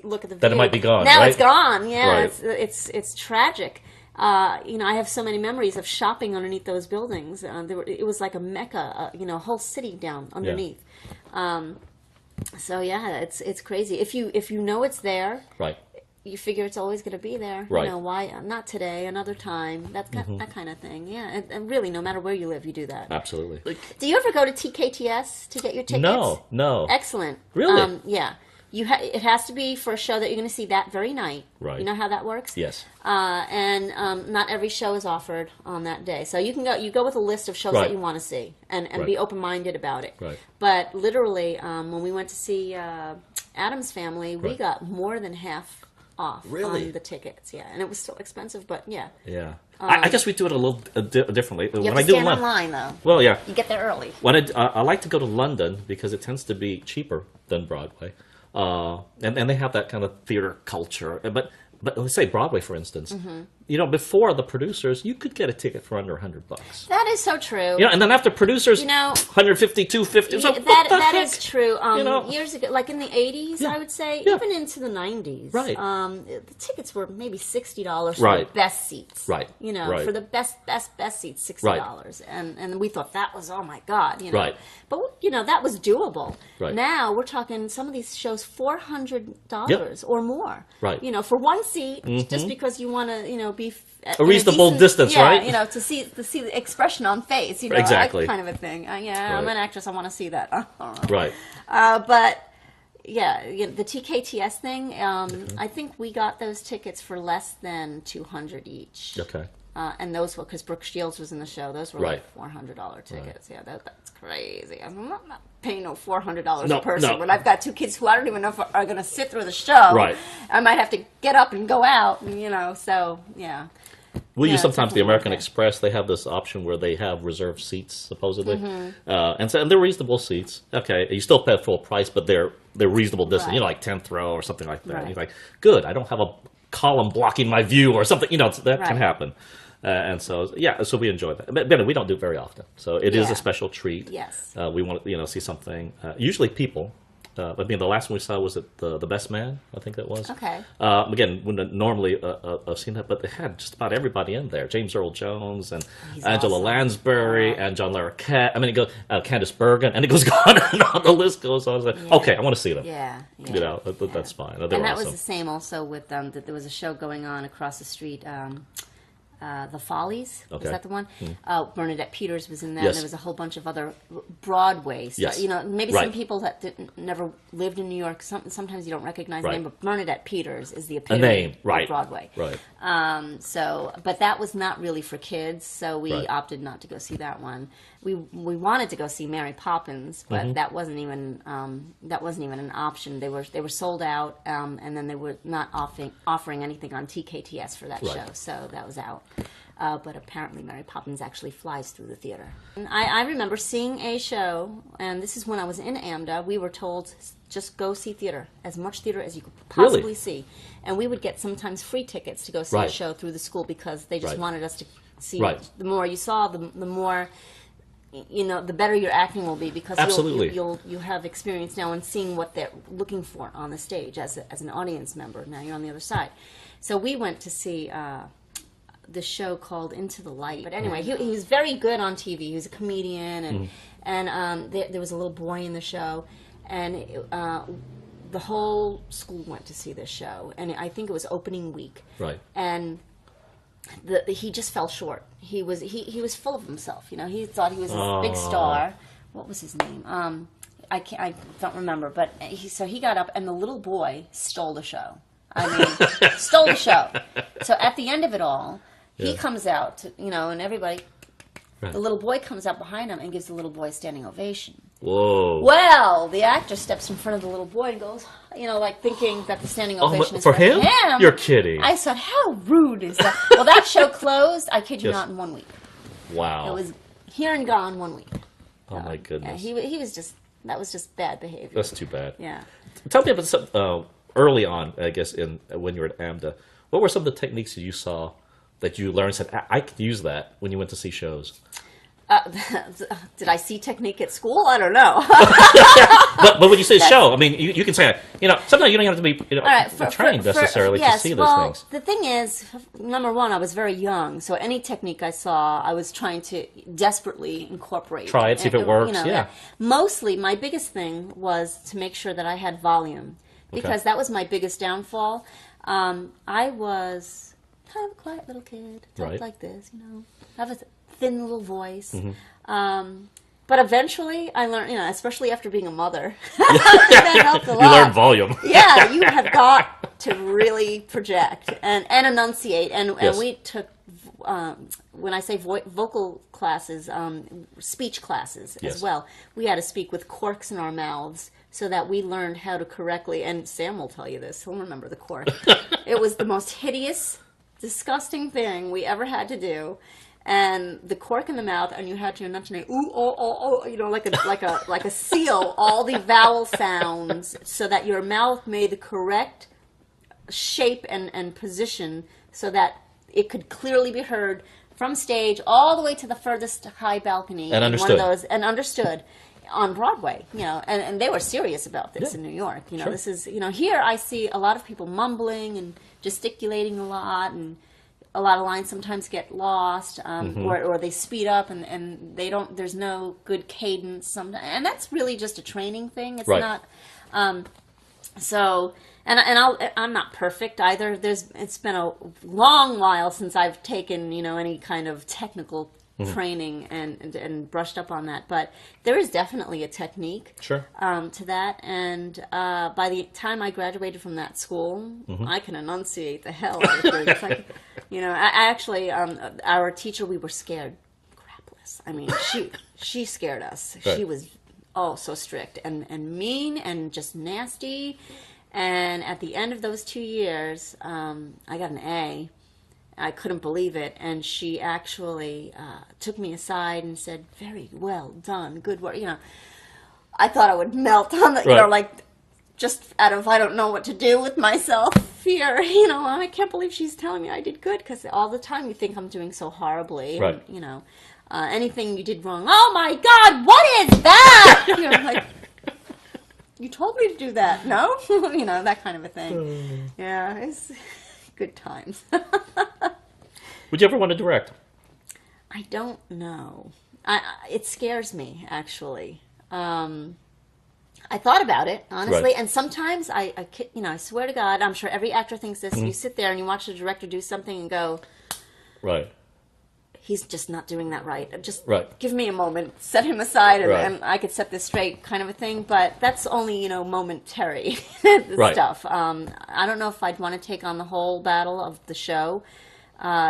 look at the view. That it might be gone, Now right? it's gone. Yeah, Right. it's tragic. I have so many memories of shopping underneath those buildings. It was like a mecca. A whole city down underneath. So yeah, it's crazy. If you know it's there, Right. you figure it's always going to be there. Right. Why not today? Another time. That kind of thing. Yeah, and really, no matter where you live, you do that. Absolutely. Do you ever go to TKTS to get your tickets? No. Excellent. Really? Yeah. It has to be for a show that you're going to see that very night. Right. You know how that works? Yes. And not every show is offered on that day. So you can go. You go with a list of shows Right. that you want to see, and Right. be open minded about it. Right. But literally, when we went to see Addams Family, we Right. got more than half off Really? on the tickets. Yeah, and it was still expensive, but yeah. Yeah. I guess we do it a little differently. You When have I to do stand London, online though. well, yeah. You get there early. When I like to go to London because it tends to be cheaper than Broadway, and they have that kind of theater culture. But let's say Broadway, for instance. Before the producers, you could get a ticket for under $100. That is so true. And then after producers, 150, 250. So that is true. know? Years ago, like in the 80s, Yeah. I would say, Yeah. even into the 90s. Right. The tickets were maybe $60 for Right. the best seats. Right. For Right. the best seats, $60. And we thought that was, oh my God. Right. But, that was doable. Right. Now we're talking some of these shows $400 or more. Right. For one seat, just because you want to, be A reasonable distance, yeah, right? to see the expression on face, Exactly. that kind of a thing. Yeah, I'm Right. an actress. I want to see that. Right. But yeah, the TKTS thing. I think we got those tickets for less than $200 each. Okay. And those were because Brooke Shields was in the show. Those were Right. like $400 tickets. Yeah, that's crazy. I'm not paying no $400 No, a person no. when I've got two kids who I don't even know if are going to sit through the show. Right. I might have to get up and go out. So yeah. We Yeah, use sometimes the definitely American okay. Express. They have this option where they have reserved seats, supposedly, and they're reasonable seats. Okay, you still pay full price, but they're reasonable distance. Right. Like 10th row or something like that. Right. And you're like, good. I don't have a column blocking my view or something. That Right. can happen. And so we enjoy that. But we don't do it very often. So it is Yeah. a special treat. Yes. We want to see something. Usually people I mean, the last one we saw was at the Best Man, I think that was. Okay. Again, wouldn't normally I've seen that, but they had just about everybody in there: James Earl Jones and He's Angela awesome. Lansbury and John Larroquette. I mean, it goes Candice Bergen, and it goes on and on. The list goes on. Like, okay, I want to see them. Yeah. You know, that's fine. They And were that awesome. was the same also with that there was a show going on across the street. The Follies, Okay. was that the one? Bernadette Peters was in that. Yes. And there was a whole bunch of other Broadway stuff. Yes. You know, maybe Right. some people that never lived in New York, sometimes you don't recognize the Right. name, but Bernadette Peters is the A epitome name, of right? Broadway. Right. But that was not really for kids, so we Right. opted not to go see that one. We wanted to go see Mary Poppins, but Mm-hmm. that wasn't even an option. They were sold out, and then they were not offering anything on TKTS for that Right. show, so that was out. But apparently Mary Poppins actually flies through the theater. And I remember seeing a show, and this is when I was in AMDA. We were told, just go see theater, as much theater as you could possibly Really? see. And we would get sometimes free tickets to go see a Right. show through the school because they just Right. wanted us to see. Right. The more you saw, the more, you know, the better your acting will be because Absolutely. you'll have experience now in seeing what they're looking for on the stage as an audience member. Now you're on the other side. So we went to see the show called Into the Light. But anyway, he was very good on TV. He was a comedian, and there was a little boy in the show, and the whole school went to see this show, and I think it was opening week. Right. And he just fell short. He was full of himself. You know, he thought he was this big star. What was his name? I don't remember. But he got up, and the little boy stole the show. I mean, stole the show. So at the end of it all, he comes out, to, you know, and everybody. Right. The little boy comes out behind him and gives the little boy a standing ovation. Whoa. Well, the actor steps in front of the little boy and goes, you know, like thinking that the standing ovation is for him? You're kidding. I said, how rude is that? Well, that show closed, I kid you Yes. not, in 1 week. Wow. It was here and gone 1 week. Oh my Yeah, goodness. he was just, that was just bad behavior. That's too bad. Yeah. Tell me about some early on, I guess, when you were at AMDA. What were some of the techniques that you saw that you learned? Said I could use that when you went to see shows. Did I see technique at school? I don't know. But when you say show, I mean you can say, you know, sometimes you don't have to be All right, trained necessarily to see those things. The thing is, number one, I was very young, so any technique I saw, I was trying to desperately incorporate. Try it, see if it works, yeah. that. Mostly, my biggest thing was to make sure that I had volume, because that was my biggest downfall. I was kind of a quiet little kid, talked Right. like this, you know, have a thin little voice. Mm-hmm. But eventually, I learned, you know, especially after being a mother, that helped a lot. You learn volume. Yeah, you have got to really project and enunciate. And Yes. we took, when I say vocal classes, speech classes Yes. as well. We had to speak with corks in our mouths so that we learned how to correctly, and Sam will tell you this, he'll remember the cork. It was the most hideous, disgusting thing we ever had to do. And the cork in the mouth, and you had to enunciate, ooh, oh, oh, oh, you know, like a seal, all the vowel sounds, so that your mouth made the correct shape and position, so that it could clearly be heard from stage all the way to the furthest high balcony. And in understood. One of those, and understood on Broadway, you know, and they were serious about this in New York. You know, Sure. this is, you know, here I see a lot of people mumbling and gesticulating a lot, and a lot of lines sometimes get lost, or they speed up and they don't. There's no good cadence. Sometimes, and that's really just a training thing. It's Right. not. So, I'm not perfect either. It's been a long while since I've taken, you know, any kind of technical training and brushed up on that. But there is definitely a technique Sure. to that. And by the time I graduated from that school, I can enunciate the hell out of things. Like, you know, I actually, our teacher, we were scared crapless. I mean, she scared us. Right. She was so strict and mean and just nasty. And at the end of those 2 years, I got an A. I couldn't believe it. And she actually took me aside and said, very well done, good work. You know, I thought I would melt on the, you know, Right. like just out of I don't know what to do with myself fear. You know, I can't believe she's telling me I did good, because all the time you think I'm doing so horribly. Right. And, you know, anything you did wrong, oh my God, what is that? You know, like, you told me to do that. No? You know, that kind of a thing. Yeah, it's good times. Would you ever want to direct? I don't know. It scares me, actually. I thought about it, honestly, Right. and sometimes I swear to God, I'm sure every actor thinks this. You sit there and you watch the director do something and go, Right. he's just not doing that right. Just Right. give me a moment, set him aside, and, Right. and I could set this straight, kind of a thing. But that's only, momentary Right. stuff. I don't know if I'd want to take on the whole battle of the show.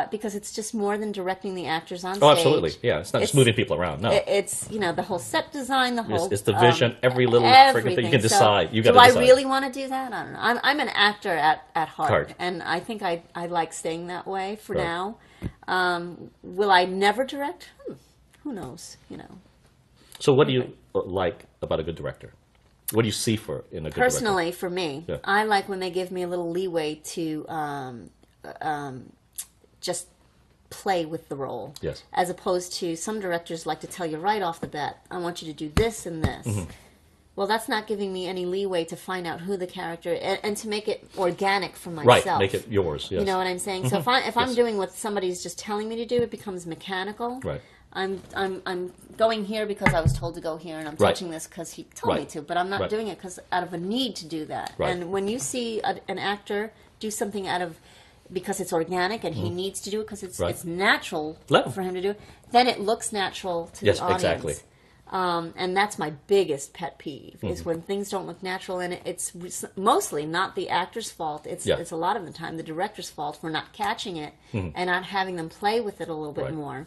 Because it's just more than directing the actors on stage. Oh, absolutely. Yeah, it's not just moving people around. No, it's the whole set design, the whole it's the vision, every little freaking thing. You can decide. You got to decide. decide. Do I really want to do that? I don't know. I'm an actor at heart, Heart. and I think I like staying that way for Right. now. Will I never direct? Who knows? So, what do you like about a good director? What do you see in a good Personally, director? for me, Yeah. I like when they give me a little leeway to just play with the role. Yes. As opposed to some directors like to tell you right off the bat, I want you to do this and this. Mm-hmm. Well, that's not giving me any leeway to find out who the character and to make it organic for Right, myself. make it yours. Yes. You know what I'm saying? So if I'm Yes. doing what somebody's just telling me to do, it becomes mechanical. Right. I'm going here because I was told to go here, and I'm Right. touching this because he told me Right. to. But I'm not Right. doing it because out of a need to do that. Right. And when you see an actor do something because it's organic and he needs to do it because it's Right. it's natural Let him. for him to do it, then it looks natural to Yes, the audience. exactly. And that's my biggest pet peeve is when things don't look natural, and it's mostly not the actor's fault. It's Yeah. it's a lot of the time the director's fault for not catching it and not having them play with it a little bit Right. more.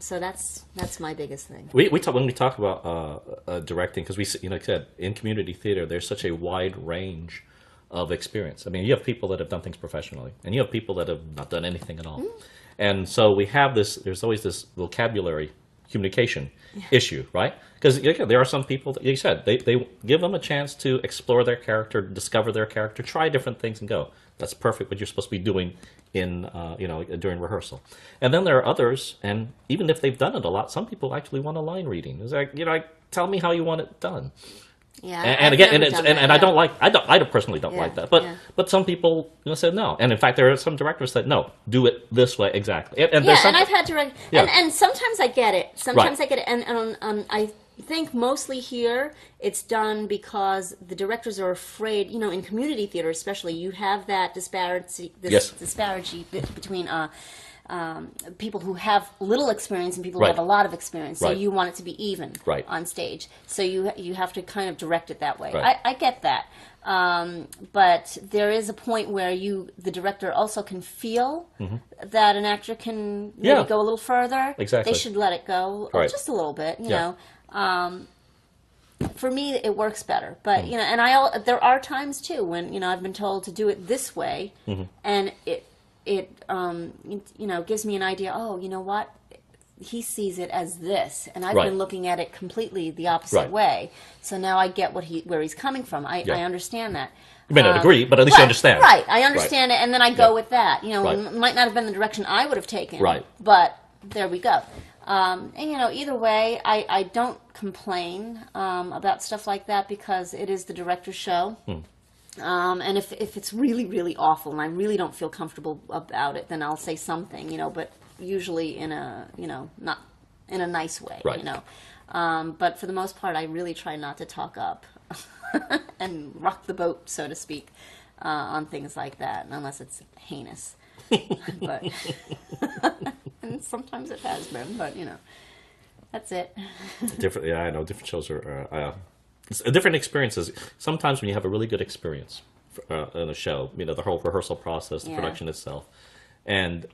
So that's my biggest thing. We talk when we talk about directing, because like I said, in community theater, there's such a wide range of experience. I mean, you have people that have done things professionally, and you have people that have not done anything at all. And so we have this. There's always this vocabulary communication issue, right? Because there are some people that, like you said, they give them a chance to explore their character, discover their character, try different things, and go. That's perfect. What you're supposed to be doing in during rehearsal. And then there are others, and even if they've done it a lot, some people actually want a line reading. It's like tell me how you want it done. Yeah, And I've again, never and done and that, I yeah. don't like I personally don't Yeah, like that. yeah. But some people said no. And in fact, there are some directors that no, do it this way exactly. And Yeah, there's some, and I've had direct, Yeah. and sometimes I get it. Sometimes Right. I get it, and I think mostly here it's done because the directors are afraid. In community theater especially, you have that disparity Yes. between people who have little experience and people Right. who have a lot of experience. So Right. you want it to be even Right. on stage. So you have to kind of direct it that way. Right. I get that. But there is a point where the director also can feel that an actor can maybe Yeah. go a little further. Exactly. They should let it go Right. just a little bit, you Yeah. know. For me, it works better. But, and there are times too when, I've been told to do it this way and it gives me an idea, oh, you know what? He sees it as this, and I've Right. been looking at it completely the opposite Right. way. So now I get where he's coming from. I Yeah. understand that. you may not agree, but at least you understand. Right, I understand it, and then I go Yeah. with that. Right. It might not have been the direction I would have taken. Right. But there we go. And either way, I don't complain about stuff like that because it is the director's show. And if it's really, really awful and I really don't feel comfortable about it, then I'll say something, but usually in a, not in a nice way, Right. But for the most part, I really try not to talk up and rock the boat, so to speak, on things like that, unless it's heinous. But and sometimes it has been, but that's it. Different. Yeah, I know. Different shows are different experiences. Sometimes when you have a really good experience in a show, the whole rehearsal process, the Yeah. production itself, and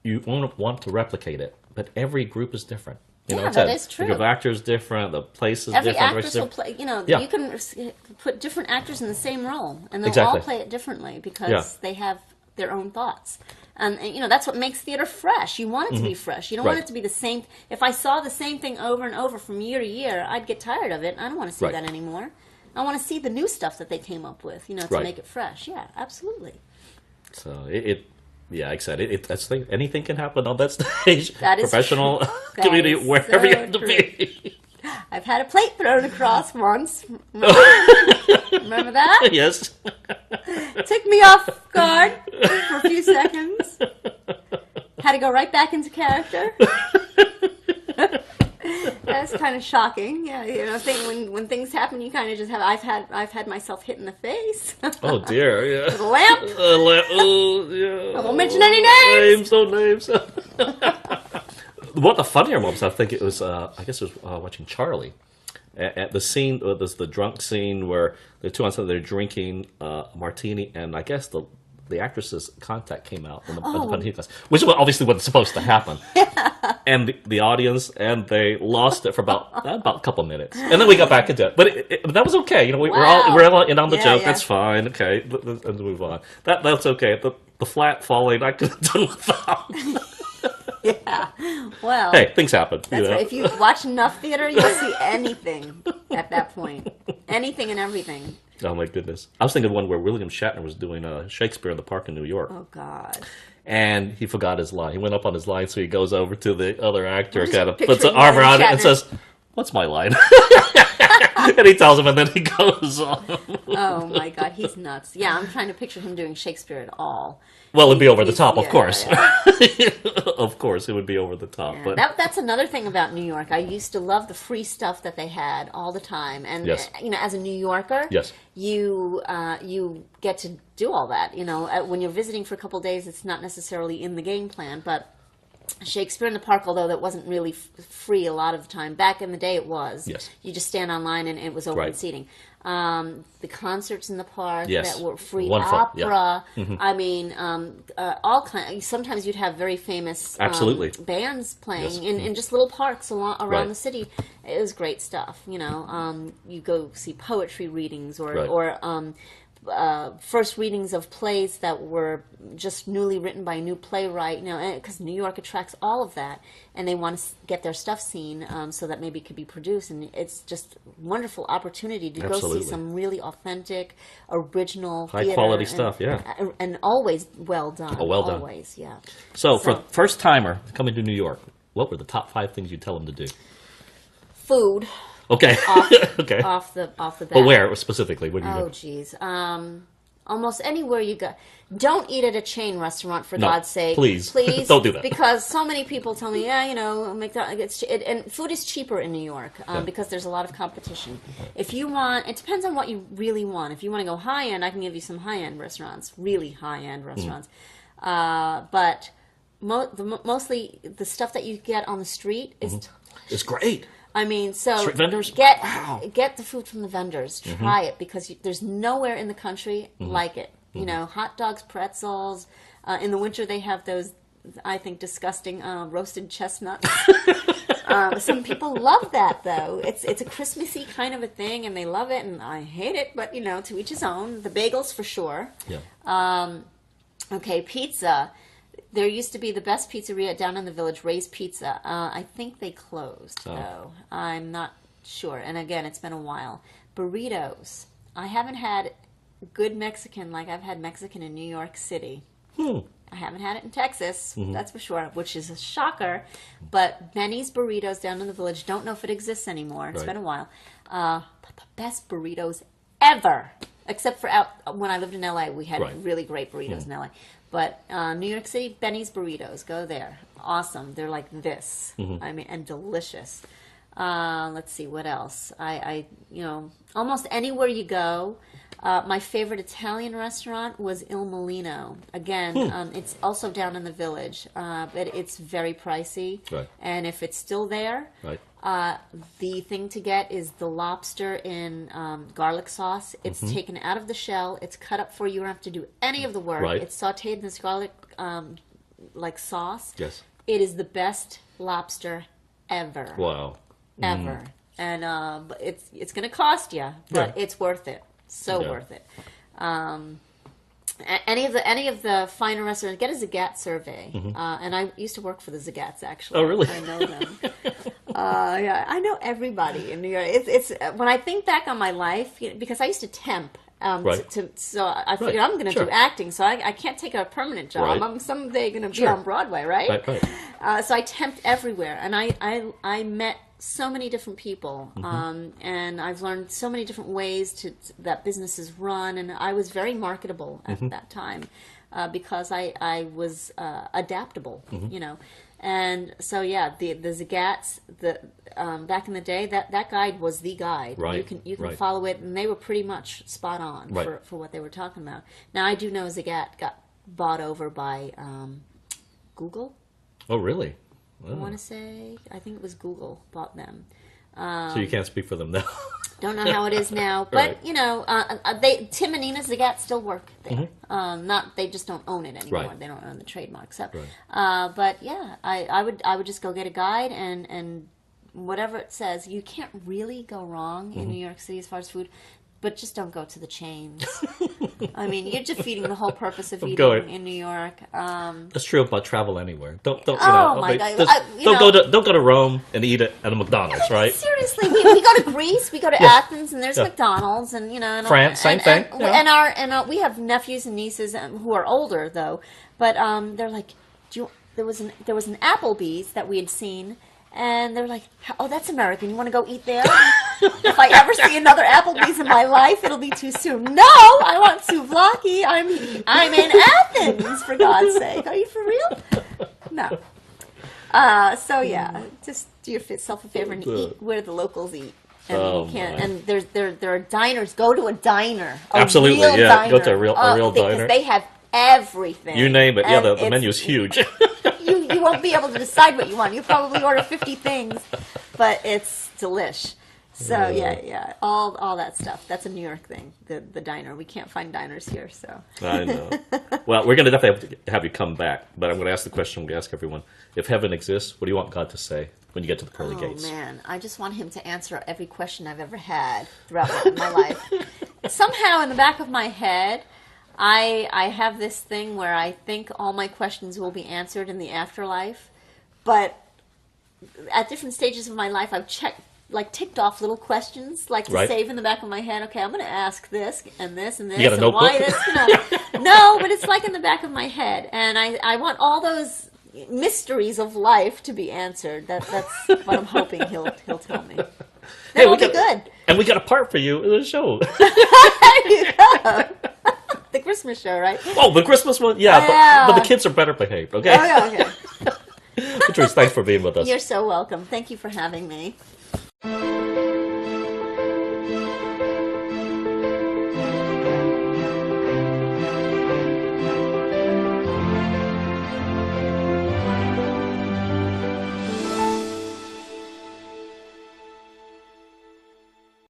you won't want to replicate it, but every group is different. Yeah, it's that a- is true. The group of actors different. The place is Every different. the actress race will is play, Yeah. you can put different actors in the same role, and they'll Exactly. all play it differently because Yeah. they have their own thoughts. And that's what makes theater fresh. You want it to be fresh. You don't want Right. it to be the same. If I saw the same thing over and over from year to year, I'd get tired of it. I don't want to see Right. that anymore. I want to see the new stuff that they came up with, to Right. make it fresh. Yeah, absolutely. So yeah, like I said, that's anything can happen on that stage. That is professional true. That community, is wherever you so have to true. be. I've had a plate thrown across once. Remember that? Yes. Took me off guard for a few seconds. Had to go right back into character. That's kind of shocking. Yeah, you know, when things happen, you kind of just have. I've had myself hit in the face. Oh dear, yeah. With a lamp. Oh, yeah. I won't mention any names. Names. One of the funnier moments, I think it was. I guess it was watching Charlie. At the scene, there's the drunk scene where the two on side they're drinking martini, and I guess the actress's contact came out in the martini glass, which obviously wasn't supposed to happen. And the audience, and they lost it for about a couple minutes, and then we got back into it. But that was okay. You know, we're all in on the joke. Yeah. That's fine. Okay, let's move on. That's okay. The flat falling, I could have done without. Yeah. Well. Hey, things happen. That's right. If you watch enough theater, you'll see anything at that point. Anything and everything. Oh my goodness! I was thinking of one where William Shatner was doing Shakespeare in the Park in New York. Oh God! And he forgot his line. He went up on his line, so he goes over to the other actor, kind of puts an arm around it, and says, "What's my line?" And he tells him, and then he goes on. Oh my God, he's nuts! Yeah, I'm trying to picture him doing Shakespeare at all. Well, it'd be over the top, of course. Yeah. Of course, it would be over the top. Yeah. But that's another thing about New York. I used to love the free stuff that they had all the time, and yes. You know, as a New Yorker, yes. you get to do all that. You know, when you're visiting for a couple of days, it's not necessarily in the game plan, but Shakespeare in the Park, although that wasn't really free a lot of the time. Back in the day, it was. Yes. You just stand online and it was open seating. The concerts in the park that were free, wonderful. opera. Yeah. Mm-hmm. I mean, all kinds. Sometimes you'd have very famous bands playing in just little parks around the city. It was great stuff. You know, you go see poetry readings or first readings of plays that were just newly written by a new playwright, you know, because New York attracts all of that, and they want to get their stuff seen so that maybe it could be produced, and it's just a wonderful opportunity to go see some really authentic, original, high quality stuff, and always well done. Oh, well done. Always, yeah. So for first timer coming to New York, what were the top 5 things you tell them to do? Food. Okay. Okay. Off the bat. But where specifically? What do you do? Oh, geez. Almost anywhere you go. Don't eat at a chain restaurant, for God's sake. Please. Please. Don't do that. Because so many people tell me, yeah, you know, McDonald's, and food is cheaper in New York because there's a lot of competition. If you want, it depends on what you really want. If you want to go high-end, I can give you some high-end restaurants, really high-end restaurants. But mostly the stuff that you get on the street is it's great. I mean, so street vendors? Get the food from the vendors. Try it, because there's nowhere in the country like it. You know, hot dogs, pretzels. In the winter, they have those, I think, disgusting roasted chestnuts. Some people love that, though. It's a Christmassy kind of a thing, and they love it, and I hate it. But, you know, to each his own. The bagels, for sure. Yeah. Okay, pizza. There used to be the best pizzeria down in the Village, Ray's Pizza. I think they closed, though. I'm not sure. And again, it's been a while. Burritos. I haven't had good Mexican like I've had Mexican in New York City. I haven't had it in Texas, that's for sure, which is a shocker. But Benny's Burritos down in the Village, don't know if it exists anymore. It's been a while. But the best burritos ever, except for when I lived in L.A., we had really great burritos in L.A., but New York City, Benny's Burritos, go there. Awesome. They're like this. I mean, and delicious. Let's see, what else? I you know, almost anywhere you go. My favorite Italian restaurant was Il Mulino. Again, it's also down in the Village, but it's very pricey. Right. And if it's still there, the thing to get is the lobster in garlic sauce. It's taken out of the shell. It's cut up for you. You don't have to do any of the work. Right. It's sautéed in this garlic like sauce. Yes. It is the best lobster ever. Wow. Ever. And it's going to cost you, but it's worth it. So worth it. Any of the finer restaurants, get a Zagat survey. And I used to work for the Zagats, actually. Oh, really? I know them. Yeah, I know everybody in New York. It's when I think back on my life, because I used to temp Right. So I figured Right. I'm going to Sure. do acting, so I can't take a permanent job. Right. I'm someday going to be Sure. on Broadway, right? Right, right. So I temped everywhere, and I met so many different people, and I've learned so many different ways that businesses run, and I was very marketable at that time because I was adaptable, you know. And so yeah, the Zagats, back in the day, that guide was the guide. Right, You can right. follow it, and they were pretty much spot on Right. for what they were talking about. Now I do know Zagat got bought over by Google. Oh, really? I want to say, I think it was Google bought them. So you can't speak for them now. Don't know how it is now, but Right. you know, Tim and Nina Zagat still work there. They just don't own it anymore. Right. They don't own the trademark. So, Right. but yeah, I would just go get a guide and whatever it says. You can't really go wrong in New York City as far as food. But just don't go to the chains. I mean, you're defeating the whole purpose of eating going. in New York. That's true about travel anywhere. Don't Oh, my God. don't go to Rome and eat at a McDonald's, right? Seriously, we go to Greece, we go to Athens, and there's McDonald's, and you know, and France, same thing. And we have nephews and nieces who are older though, but they're like, there was an Applebee's that we had seen. And they're like, "Oh, that's American. You want to go eat there?" If I ever see another Applebee's in my life, it'll be too soon. No, I want souvlaki. I'm in Athens, for God's sake. Are you for real? No. So yeah, just do yourself a favor and eat where the locals eat. And you can't. And there are diners. Go to a diner. Absolutely, real yeah. Diner. Go to a real diner. Because they have everything. You name it. Yeah, And the menu's huge. You won't be able to decide what you want. You probably order 50 things, but it's delish. So yeah, all that stuff. That's a New York thing. The diner. We can't find diners here, so. I know. Well, we're going to definitely have you come back, but I'm going to ask the question we ask everyone: if heaven exists, what do you want God to say when you get to the pearly gates? Oh man, I just want Him to answer every question I've ever had throughout my life. Somehow, in the back of my head, I have this thing where I think all my questions will be answered in the afterlife, but at different stages of my life, I've ticked off little questions, like to save in the back of my head. Okay, I'm going to ask this and this and this. You got a notebook? Why this? You know. No, but it's like in the back of my head, and I want all those mysteries of life to be answered. That's what I'm hoping He'll tell me. That will be good. And we got a part for you in the show. There you go. The Christmas show, right? Oh, the Christmas one? Yeah, but the kids are better behaved, okay? Oh, yeah, okay. Patrice, thanks for being with us. You're so welcome. Thank you for having me.